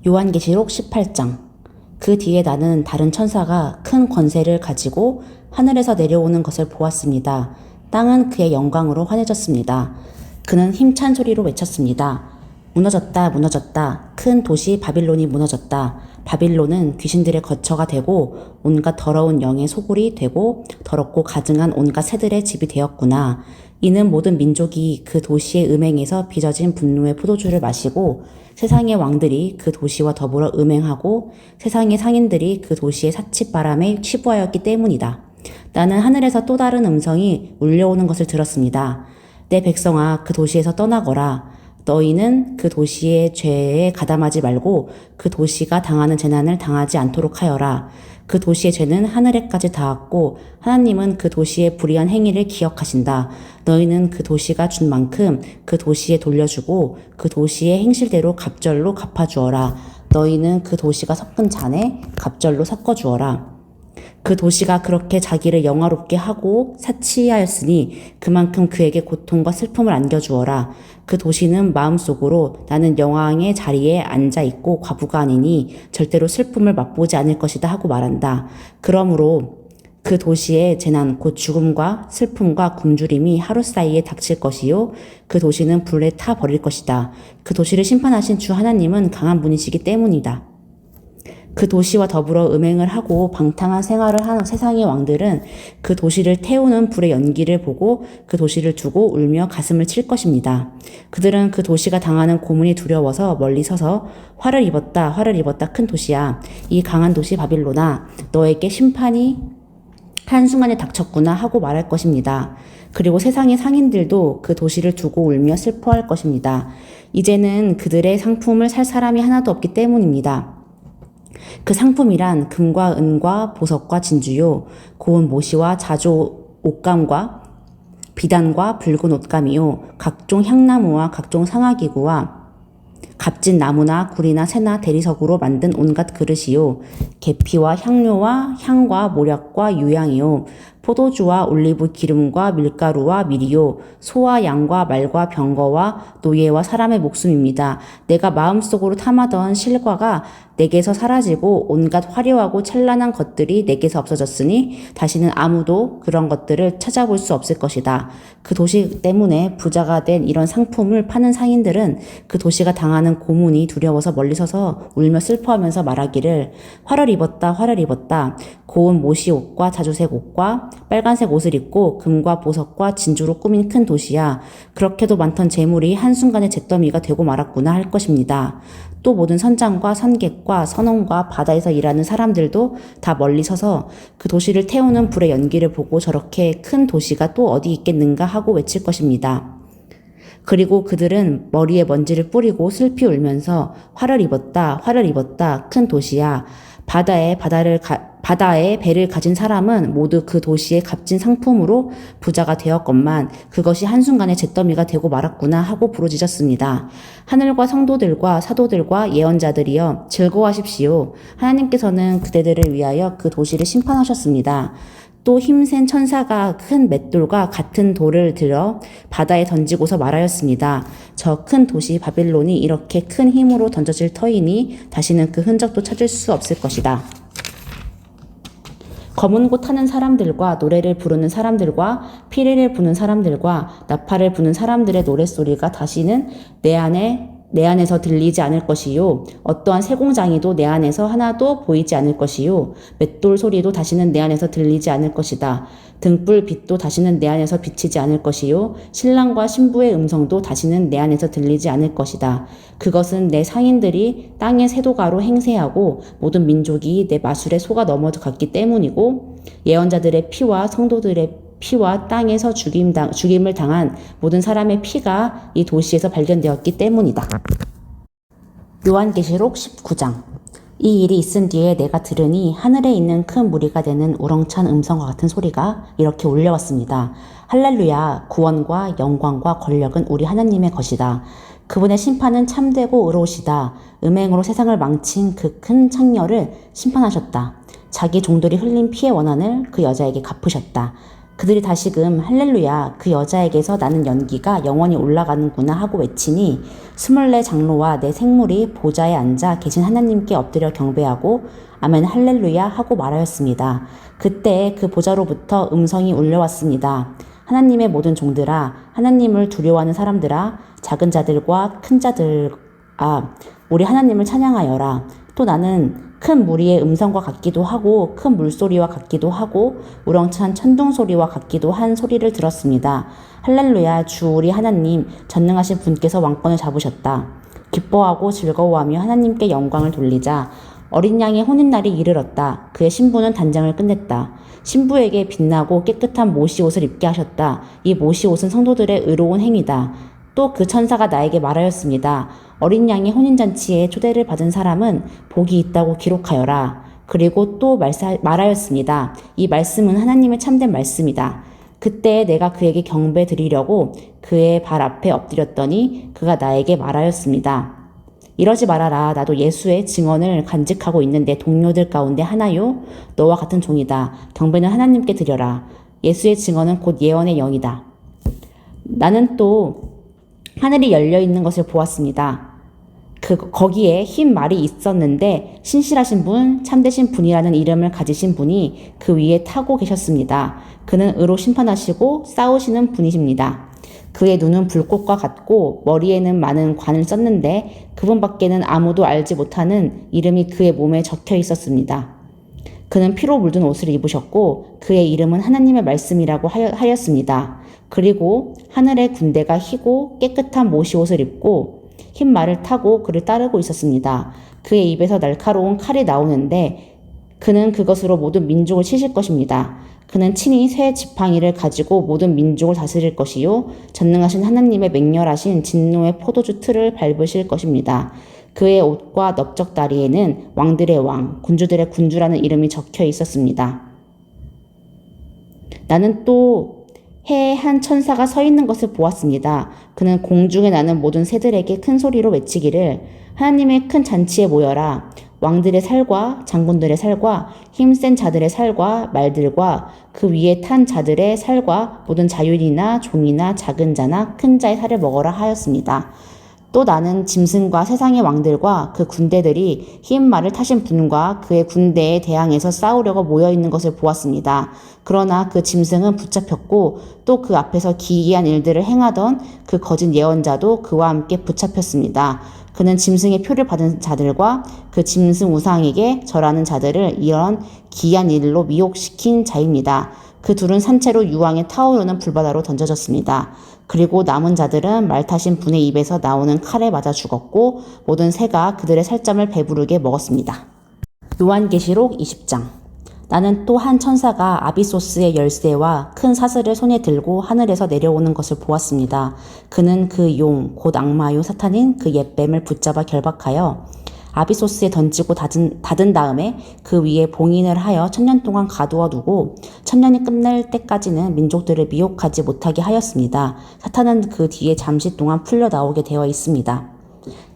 요한계시록 18장. 그 뒤에 나는 다른 천사가 큰 권세를 가지고 하늘에서 내려오는 것을 보았습니다. 땅은 그의 영광으로 환해졌습니다. 그는 힘찬 소리로 외쳤습니다. 무너졌다, 무너졌다. 큰 도시 바빌론이 무너졌다. 바빌론은 귀신들의 거처가 되고 온갖 더러운 영의 소굴이 되고 더럽고 가증한 온갖 새들의 집이 되었구나. 이는 모든 민족이 그 도시의 음행에서 빚어진 분노의 포도주를 마시고 세상의 왕들이 그 도시와 더불어 음행하고 세상의 상인들이 그 도시의 사칫바람에 취부하였기 때문이다. 나는 하늘에서 또 다른 음성이 울려오는 것을 들었습니다. 내 백성아, 그 도시에서 떠나거라. 너희는 그 도시의 죄에 가담하지 말고 그 도시가 당하는 재난을 당하지 않도록 하여라. 그 도시의 죄는 하늘에까지 닿았고 하나님은 그 도시의 불의한 행위를 기억하신다. 너희는 그 도시가 준 만큼 그 도시에 돌려주고 그 도시의 행실대로 갑절로 갚아주어라. 너희는 그 도시가 섞은 잔에 갑절로 섞어주어라. 그 도시가 그렇게 자기를 영화롭게 하고 사치하였으니 그만큼 그에게 고통과 슬픔을 안겨주어라. 그 도시는 마음속으로 나는 영왕의 자리에 앉아있고 과부가 아니니 절대로 슬픔을 맛보지 않을 것이다 하고 말한다. 그러므로 그 도시의 재난 곧 죽음과 슬픔과 굶주림이 하루 사이에 닥칠 것이요 그 도시는 불에 타 버릴 것이다. 그 도시를 심판하신 주 하나님은 강한 분이시기 때문이다. 그 도시와 더불어 음행을 하고 방탕한 생활을 하는 세상의 왕들은 그 도시를 태우는 불의 연기를 보고 그 도시를 두고 울며 가슴을 칠 것입니다. 그들은 그 도시가 당하는 고문이 두려워서 멀리 서서 화를 입었다, 화를 입었다, 큰 도시야. 이 강한 도시 바빌론아, 너에게 심판이 한순간에 닥쳤구나 하고 말할 것입니다. 그리고 세상의 상인들도 그 도시를 두고 울며 슬퍼할 것입니다. 이제는 그들의 상품을 살 사람이 하나도 없기 때문입니다. 그 상품이란 금과 은과 보석과 진주요 고운 모시와 자조 옷감과 비단과 붉은 옷감이요 각종 향나무와 각종 상아기구와 값진 나무나 구리나 새나 대리석으로 만든 온갖 그릇이요 계피와 향료와 향과 모략과 유향이요 포도주와 올리브 기름과 밀가루와 밀이요 소와 양과 말과 병거와 노예와 사람의 목숨입니다. 내가 마음속으로 탐하던 실과가 내게서 사라지고 온갖 화려하고 찬란한 것들이 내게서 없어졌으니 다시는 아무도 그런 것들을 찾아볼 수 없을 것이다. 그 도시 때문에 부자가 된 이런 상품을 파는 상인들은 그 도시가 당하는 고문이 두려워서 멀리 서서 울며 슬퍼하면서 말하기를 화를 입었다, 화를 입었다. 고운 모시 옷과 자주색 옷과 빨간색 옷을 입고 금과 보석과 진주로 꾸민 큰 도시야. 그렇게도 많던 재물이 한순간에 잿더미가 되고 말았구나 할 것입니다. 또 모든 선장과 선객과 선원과 바다에서 일하는 사람들도 다 멀리 서서 그 도시를 태우는 불의 연기를 보고 저렇게 큰 도시가 또 어디 있겠는가 하고 외칠 것입니다. 그리고 그들은 머리에 먼지를 뿌리고 슬피 울면서 화를 입었다, 화를 입었다, 큰 도시야. 바다에 배를 가진 사람은 모두 그 도시의 값진 상품으로 부자가 되었건만 그것이 한순간에 잿더미가 되고 말았구나 하고 부르짖었습니다. 하늘과 성도들과 사도들과 예언자들이여 즐거워하십시오. 하나님께서는 그대들을 위하여 그 도시를 심판하셨습니다. 또 힘센 천사가 큰 맷돌과 같은 돌을 들어 바다에 던지고서 말하였습니다. 저 큰 도시 바빌론이 이렇게 큰 힘으로 던져질 터이니 다시는 그 흔적도 찾을 수 없을 것이다. 검은 곳 타는 사람들과 노래를 부르는 사람들과 피리를 부는 사람들과 나팔을 부는 사람들의 노랫소리가 다시는 내 안에서 들리지 않을 것이요. 어떠한 세공장이도 내 안에서 하나도 보이지 않을 것이요. 맷돌 소리도 다시는 내 안에서 들리지 않을 것이다. 등불 빛도 다시는 내 안에서 비치지 않을 것이요. 신랑과 신부의 음성도 다시는 내 안에서 들리지 않을 것이다. 그것은 내 상인들이 땅의 세도가로 행세하고 모든 민족이 내 마술에 속아 넘어갔기 때문이고 예언자들의 피와 성도들의 피와 땅에서 죽임을 당한 모든 사람의 피가 이 도시에서 발견되었기 때문이다. 요한계시록 19장. 이 일이 있은 뒤에 내가 들으니 하늘에 있는 큰 무리가 되는 우렁찬 음성과 같은 소리가 이렇게 울려왔습니다. 할렐루야, 구원과 영광과 권력은 우리 하나님의 것이다. 그분의 심판은 참되고 의로우시다. 음행으로 세상을 망친 그 큰 창녀를 심판하셨다. 자기 종들이 흘린 피의 원한을 그 여자에게 갚으셨다. 그들이 다시금 할렐루야, 그 여자에게서 나는 연기가 영원히 올라가는구나 하고 외치니 24 장로와 내 생물이 보좌에 앉아 계신 하나님께 엎드려 경배하고 아멘 할렐루야 하고 말하였습니다. 그때 그 보좌로부터 음성이 울려왔습니다. 하나님의 모든 종들아, 하나님을 두려워하는 사람들아, 작은 자들과 큰 자들아, 우리 하나님을 찬양하여라. 또 나는 큰 무리의 음성과 같기도 하고 큰 물소리와 같기도 하고 우렁찬 천둥 소리와 같기도 한 소리를 들었습니다. 할렐루야, 주 우리 하나님 전능하신 분께서 왕권을 잡으셨다. 기뻐하고 즐거워하며 하나님께 영광을 돌리자. 어린 양의 혼인날이 이르렀다. 그의 신부는 단장을 끝냈다. 신부에게 빛나고 깨끗한 모시옷을 입게 하셨다. 이 모시옷은 성도들의 의로운 행위다. 또 그 천사가 나에게 말하였습니다. 어린 양의 혼인잔치에 초대를 받은 사람은 복이 있다고 기록하여라. 그리고 또 말하였습니다. 이 말씀은 하나님의 참된 말씀이다. 그때 내가 그에게 경배 드리려고 그의 발 앞에 엎드렸더니 그가 나에게 말하였습니다. 이러지 말아라. 나도 예수의 증언을 간직하고 있는 내 동료들 가운데 하나요. 너와 같은 종이다. 경배는 하나님께 드려라. 예수의 증언은 곧 예언의 영이다. 나는 또 하늘이 열려 있는 것을 보았습니다. 거기에 흰 말이 있었는데 신실하신 분, 참되신 분이라는 이름을 가지신 분이 그 위에 타고 계셨습니다. 그는 의로 심판하시고 싸우시는 분이십니다. 그의 눈은 불꽃과 같고 머리에는 많은 관을 썼는데 그분밖에는 아무도 알지 못하는 이름이 그의 몸에 적혀 있었습니다. 그는 피로 물든 옷을 입으셨고 그의 이름은 하나님의 말씀이라고 하였습니다. 그리고 하늘의 군대가 희고 깨끗한 모시옷을 입고 흰 말을 타고 그를 따르고 있었습니다. 그의 입에서 날카로운 칼이 나오는데 그는 그것으로 모든 민족을 치실 것입니다. 그는 친히 새 지팡이를 가지고 모든 민족을 다스릴 것이요 전능하신 하나님의 맹렬하신 진노의 포도주 틀을 밟으실 것입니다. 그의 옷과 넓적다리에는 왕들의 왕, 군주들의 군주라는 이름이 적혀 있었습니다. 나는 또 해에 한 천사가 서 있는 것을 보았습니다. 그는 공중에 나는 모든 새들에게 큰 소리로 외치기를 하나님의 큰 잔치에 모여라. 왕들의 살과 장군들의 살과 힘센 자들의 살과 말들과 그 위에 탄 자들의 살과 모든 자유인이나 종이나 작은 자나 큰 자의 살을 먹어라 하였습니다. 또 나는 짐승과 세상의 왕들과 그 군대들이 흰 말을 타신 분과 그의 군대에 대항해서 싸우려고 모여있는 것을 보았습니다. 그러나 그 짐승은 붙잡혔고 또 그 앞에서 기이한 일들을 행하던 그 거짓 예언자도 그와 함께 붙잡혔습니다. 그는 짐승의 표를 받은 자들과 그 짐승 우상에게 절하는 자들을 이런 기이한 일로 미혹시킨 자입니다. 그 둘은 산채로 유황에 타오르는 불바다로 던져졌습니다. 그리고 남은 자들은 말 타신 분의 입에서 나오는 칼에 맞아 죽었고 모든 새가 그들의 살점을 배부르게 먹었습니다. 요한계시록 20장. 나는 또 한 천사가 아비소스의 열쇠와 큰 사슬을 손에 들고 하늘에서 내려오는 것을 보았습니다. 그는 그 용, 곧 악마요 사탄인 그 옛뱀을 붙잡아 결박하여 아비소스에 던지고 닫은 다음에 그 위에 봉인을 하여 1000년 동안 가두어 두고 1000년이 끝날 때까지는 민족들을 미혹하지 못하게 하였습니다. 사탄은 그 뒤에 잠시 동안 풀려 나오게 되어 있습니다.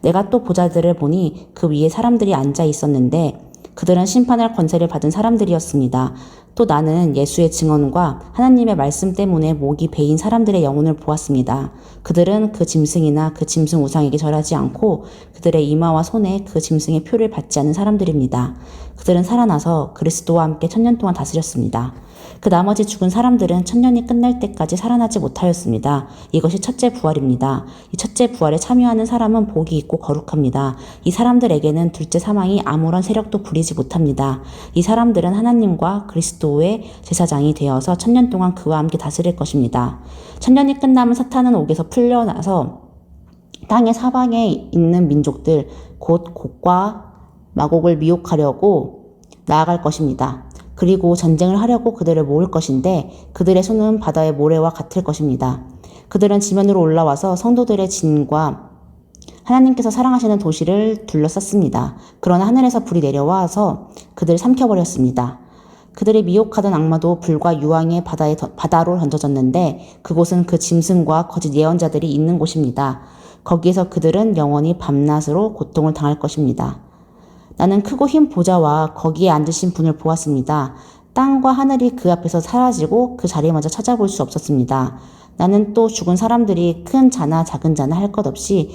내가 또 보좌들을 보니 그 위에 사람들이 앉아 있었는데 그들은 심판할 권세를 받은 사람들이었습니다. 또 나는 예수의 증언과 하나님의 말씀 때문에 목이 베인 사람들의 영혼을 보았습니다. 그들은 그 짐승이나 그 짐승 우상에게 절하지 않고 그들의 이마와 손에 그 짐승의 표를 받지 않은 사람들입니다. 그들은 살아나서 그리스도와 함께 1000년 동안 다스렸습니다. 그 나머지 죽은 사람들은 1000년이 끝날 때까지 살아나지 못하였습니다. 이것이 첫째 부활입니다. 이 첫째 부활에 참여하는 사람은 복이 있고 거룩합니다. 이 사람들에게는 둘째 사망이 아무런 세력도 부리지 못합니다. 이 사람들은 하나님과 그리스도의 제사장이 되어서 1000년 동안 그와 함께 다스릴 것입니다. 1000년이 끝나면 사탄은 옥에서 풀려나서 땅의 사방에 있는 민족들 곧 곡과 마곡을 미혹하려고 나아갈 것입니다. 그리고 전쟁을 하려고 그들을 모을 것인데 그들의 손은 바다의 모래와 같을 것입니다. 그들은 지면으로 올라와서 성도들의 진과 하나님께서 사랑하시는 도시를 둘러쌌습니다. 그러나 하늘에서 불이 내려와서 그들을 삼켜버렸습니다. 그들이 미혹하던 악마도 불과 유황의 바다로 던져졌는데 그곳은 그 짐승과 거짓 예언자들이 있는 곳입니다. 거기에서 그들은 영원히 밤낮으로 고통을 당할 것입니다. 나는 크고 흰 보좌와 거기에 앉으신 분을 보았습니다. 땅과 하늘이 그 앞에서 사라지고 그 자리마저 찾아볼 수 없었습니다. 나는 또 죽은 사람들이 큰 자나 작은 자나 할 것 없이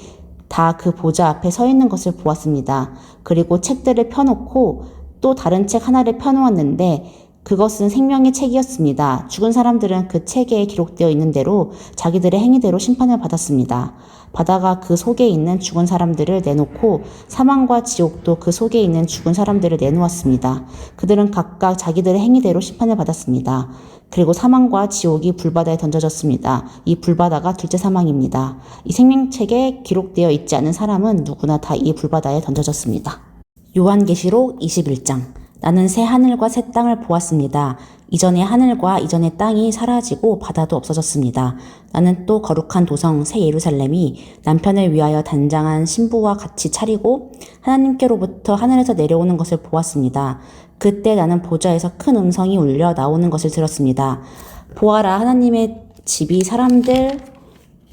다 그 보좌 앞에 서 있는 것을 보았습니다. 그리고 책들을 펴놓고 또 다른 책 하나를 펴놓았는데 그것은 생명의 책이었습니다. 죽은 사람들은 그 책에 기록되어 있는 대로 자기들의 행위대로 심판을 받았습니다. 바다가 그 속에 있는 죽은 사람들을 내놓고 사망과 지옥도 그 속에 있는 죽은 사람들을 내놓았습니다. 그들은 각각 자기들의 행위대로 심판을 받았습니다. 그리고 사망과 지옥이 불바다에 던져졌습니다. 이 불바다가 둘째 사망입니다. 이 생명책에 기록되어 있지 않은 사람은 누구나 다 이 불바다에 던져졌습니다. 요한계시록 21장. 나는 새 하늘과 새 땅을 보았습니다. 이전의 하늘과 이전의 땅이 사라지고 바다도 없어졌습니다. 나는 또 거룩한 도성 새 예루살렘이 남편을 위하여 단장한 신부와 같이 차리고 하나님께로부터 하늘에서 내려오는 것을 보았습니다. 그때 나는 보좌에서 큰 음성이 울려 나오는 것을 들었습니다. 보아라, 하나님의 집이 사람들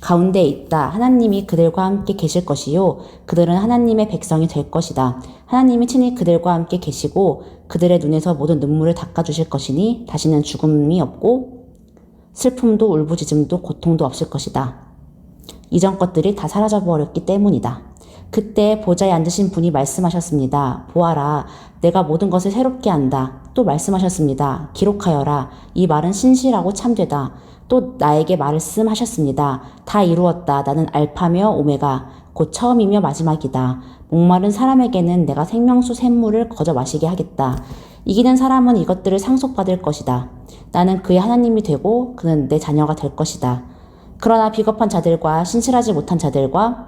가운데 있다. 하나님이 그들과 함께 계실 것이요. 그들은 하나님의 백성이 될 것이다. 하나님이 친히 그들과 함께 계시고 그들의 눈에서 모든 눈물을 닦아주실 것이니 다시는 죽음이 없고 슬픔도 울부짖음도 고통도 없을 것이다. 이전 것들이 다 사라져버렸기 때문이다. 그때 보좌에 앉으신 분이 말씀하셨습니다. 보아라, 내가 모든 것을 새롭게 한다. 또 말씀하셨습니다. 기록하여라. 이 말은 신실하고 참되다. 또 나에게 말씀하셨습니다. 다 이루었다. 나는 알파며 오메가, 곧 처음이며 마지막이다. 목마른 사람에게는 내가 생명수 샘물을 거저 마시게 하겠다. 이기는 사람은 이것들을 상속받을 것이다. 나는 그의 하나님이 되고 그는 내 자녀가 될 것이다. 그러나 비겁한 자들과 신실하지 못한 자들과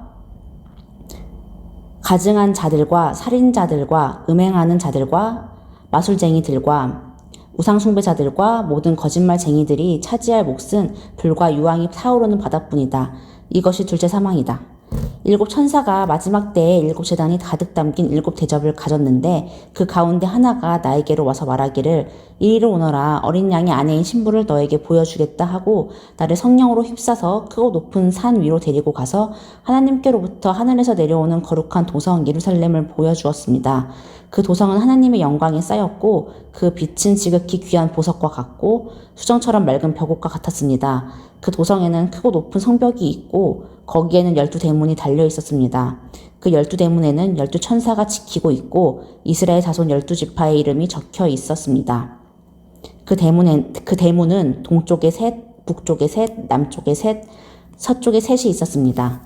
가증한 자들과 살인자들과 음행하는 자들과 마술쟁이들과 우상숭배자들과 모든 거짓말쟁이들이 차지할 몫은 불과 유황이 타오르는 바다뿐이다. 이것이 둘째 사망이다. 일곱 천사가 마지막 때에 일곱 제단이 가득 담긴 일곱 대접을 가졌는데 그 가운데 하나가 나에게로 와서 말하기를 이리로 오너라. 어린 양의 아내인 신부를 너에게 보여주겠다 하고 나를 성령으로 휩싸서 크고 높은 산 위로 데리고 가서 하나님께로부터 하늘에서 내려오는 거룩한 도성 예루살렘을 보여주었습니다. 그 도성은 하나님의 영광에 쌓였고 그 빛은 지극히 귀한 보석과 같고 수정처럼 맑은 벽옥과 같았습니다. 그 도성에는 크고 높은 성벽이 있고 거기에는 12대문이 달려 있었습니다. 그 12대문에는 12천사가 지키고 있고 이스라엘 자손 12지파의 이름이 적혀 있었습니다. 그 대문은 동쪽에 셋, 북쪽에 셋, 남쪽에 셋, 서쪽에 셋이 있었습니다.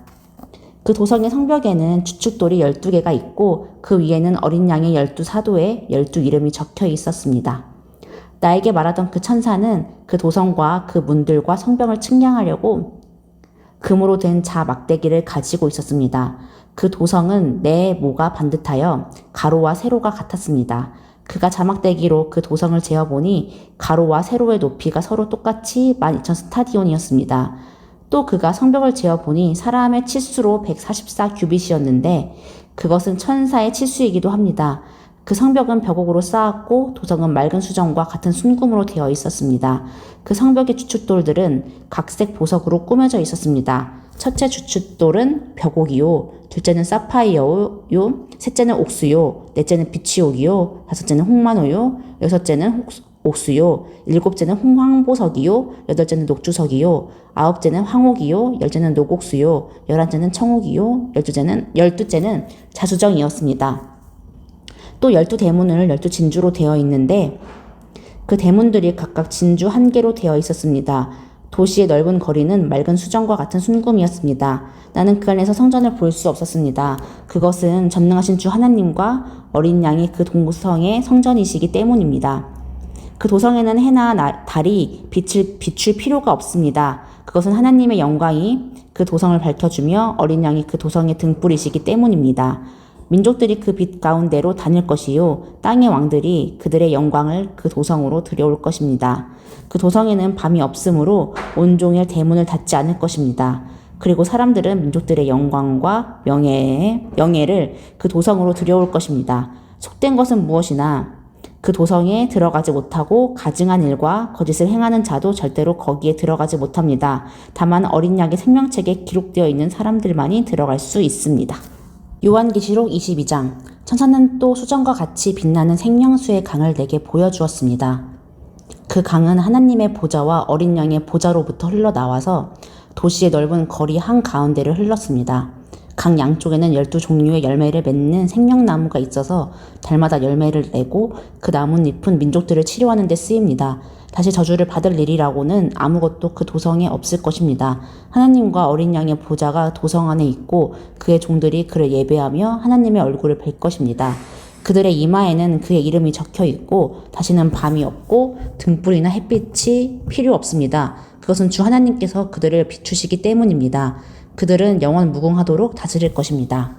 그 도성의 성벽에는 주춧돌이 12개가 있고 그 위에는 어린 양의 12사도의 12 이름이 적혀 있었습니다. 나에게 말하던 그 천사는 그 도성과 그 문들과 성벽을 측량하려고 금으로 된 자 막대기를 가지고 있었습니다. 그 도성은 내 모가 반듯하여 가로와 세로가 같았습니다. 그가 자막대기로 그 도성을 재어보니 가로와 세로의 높이가 서로 똑같이 12,000 스타디온이었습니다. 또 그가 성벽을 재어보니 사람의 치수로 144 규빗이었는데 그것은 천사의 치수이기도 합니다. 그 성벽은 벽옥으로 쌓았고 도성은 맑은 수정과 같은 순금으로 되어 있었습니다. 그 성벽의 주춧돌들은 각색 보석으로 꾸며져 있었습니다. 첫째 주춧돌은 벽옥이요, 둘째는 사파이어요, 셋째는 옥수요, 넷째는 비치옥이요, 다섯째는 홍마노요, 여섯째는 옥수요, 일곱째는 홍황보석이요, 여덟째는 녹주석이요, 아홉째는 황옥이요, 열째는 녹옥수요, 열한째는 청옥이요, 열두째는 자수정이었습니다. 또 12대문을 12진주로 되어 있는데 그 대문들이 각각 진주 1개로 되어 있었습니다. 도시의 넓은 거리는 맑은 수정과 같은 순금이었습니다. 나는 그 안에서 성전을 볼 수 없었습니다. 그것은 전능하신 주 하나님과 어린 양이 그 동성의 성전이시기 때문입니다. 그 도성에는 해나 달이 비출 필요가 없습니다. 그것은 하나님의 영광이 그 도성을 밝혀주며 어린 양이 그 도성의 등불이시기 때문입니다. 민족들이 그 빛 가운데로 다닐 것이요 땅의 왕들이 그들의 영광을 그 도성으로 들여올 것입니다. 그 도성에는 밤이 없으므로 온종일 대문을 닫지 않을 것입니다. 그리고 사람들은 민족들의 영광과 명예를 그 도성으로 들여올 것입니다. 속된 것은 무엇이나 그 도성에 들어가지 못하고 가증한 일과 거짓을 행하는 자도 절대로 거기에 들어가지 못합니다. 다만 어린 양의 생명책에 기록되어 있는 사람들만이 들어갈 수 있습니다. 요한계시록 22장. 천사는 또 수정과 같이 빛나는 생명수의 강을 내게 보여주었습니다. 그 강은 하나님의 보좌와 어린 양의 보좌로부터 흘러나와서 도시의 넓은 거리 한가운데를 흘렀습니다. 강 양쪽에는 12종류의 열매를 맺는 생명나무가 있어서 달마다 열매를 내고 그 나뭇잎은 민족들을 치료하는 데 쓰입니다. 다시 저주를 받을 일이라고는 아무것도 그 도성에 없을 것입니다. 하나님과 어린 양의 보좌가 도성 안에 있고 그의 종들이 그를 예배하며 하나님의 얼굴을 뵐 것입니다. 그들의 이마에는 그의 이름이 적혀 있고 다시는 밤이 없고 등불이나 햇빛이 필요 없습니다. 그것은 주 하나님께서 그들을 비추시기 때문입니다. 그들은 영원 무궁하도록 다스릴 것입니다.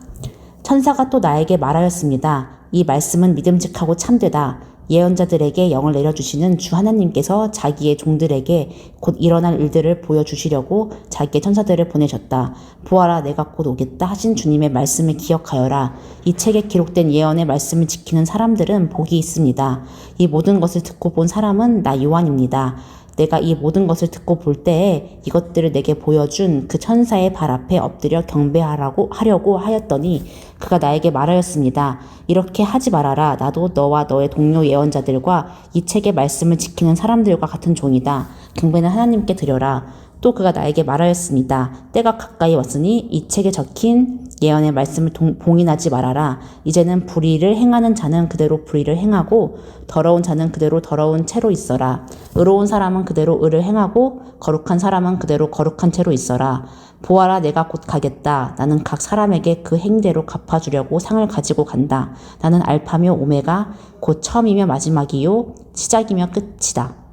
천사가 또 나에게 말하였습니다. 이 말씀은 믿음직하고 참되다. 예언자들에게 영을 내려주시는 주 하나님께서 자기의 종들에게 곧 일어날 일들을 보여주시려고 자기의 천사들을 보내셨다. 보아라, 내가 곧 오겠다 하신 주님의 말씀을 기억하여라. 이 책에 기록된 예언의 말씀을 지키는 사람들은 복이 있습니다. 이 모든 것을 듣고 본 사람은 나 요한입니다. 내가 이 모든 것을 듣고 볼 때에 이것들을 내게 보여준 그 천사의 발 앞에 엎드려 경배하려고 하였더니 그가 나에게 말하였습니다. 이렇게 하지 말아라. 나도 너와 너의 동료 예언자들과 이 책의 말씀을 지키는 사람들과 같은 종이다. 경배는 하나님께 드려라. 또 그가 나에게 말하였습니다. 때가 가까이 왔으니 이 책에 적힌 예언의 말씀을 봉인하지 말아라. 이제는 불의를 행하는 자는 그대로 불의를 행하고 더러운 자는 그대로 더러운 채로 있어라. 의로운 사람은 그대로 의를 행하고 거룩한 사람은 그대로 거룩한 채로 있어라. 보아라, 내가 곧 가겠다. 나는 각 사람에게 그 행대로 갚아주려고 상을 가지고 간다. 나는 알파며 오메가, 곧 처음이며 마지막이요 시작이며 끝이다.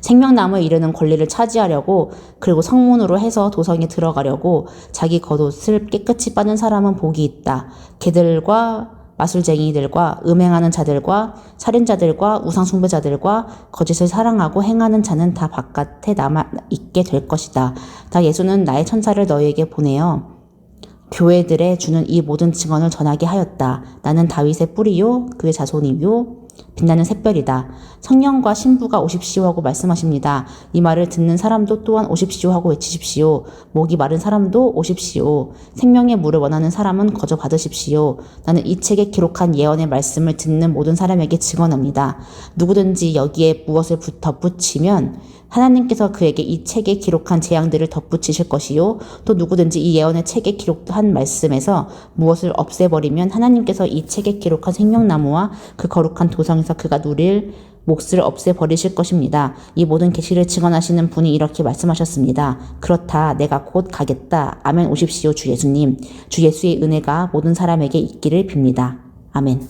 생명나무에 이르는 권리를 차지하려고 그리고 성문으로 해서 도성에 들어가려고 자기 겉옷을 깨끗이 빠는 사람은 복이 있다. 개들과 마술쟁이들과 음행하는 자들과 살인자들과 우상숭배자들과 거짓을 사랑하고 행하는 자는 다 바깥에 남아있게 될 것이다. 나 예수는 나의 천사를 너희에게 보내어 교회들에 주는 이 모든 증언을 전하게 하였다. 나는 다윗의 뿌리요 그의 자손이요 빛나는 샛별이다. 성령과 신부가 오십시오 하고 말씀하십니다. 이 말을 듣는 사람도 또한 오십시오 하고 외치십시오. 목이 마른 사람도 오십시오. 생명의 물을 원하는 사람은 거저 받으십시오. 나는 이 책에 기록한 예언의 말씀을 듣는 모든 사람에게 증언합니다. 누구든지 여기에 무엇을 덧붙이면 하나님께서 그에게 이 책에 기록한 재앙들을 덧붙이실 것이요. 또 누구든지 이 예언의 책에 기록한 말씀에서 무엇을 없애버리면 하나님께서 이 책에 기록한 생명나무와 그 거룩한 도성에서 그가 누릴 몫을 없애버리실 것입니다. 이 모든 계시를 증언하시는 분이 이렇게 말씀하셨습니다. 그렇다. 내가 곧 가겠다. 아멘. 오십시오. 주 예수님. 주 예수의 은혜가 모든 사람에게 있기를 빕니다. 아멘.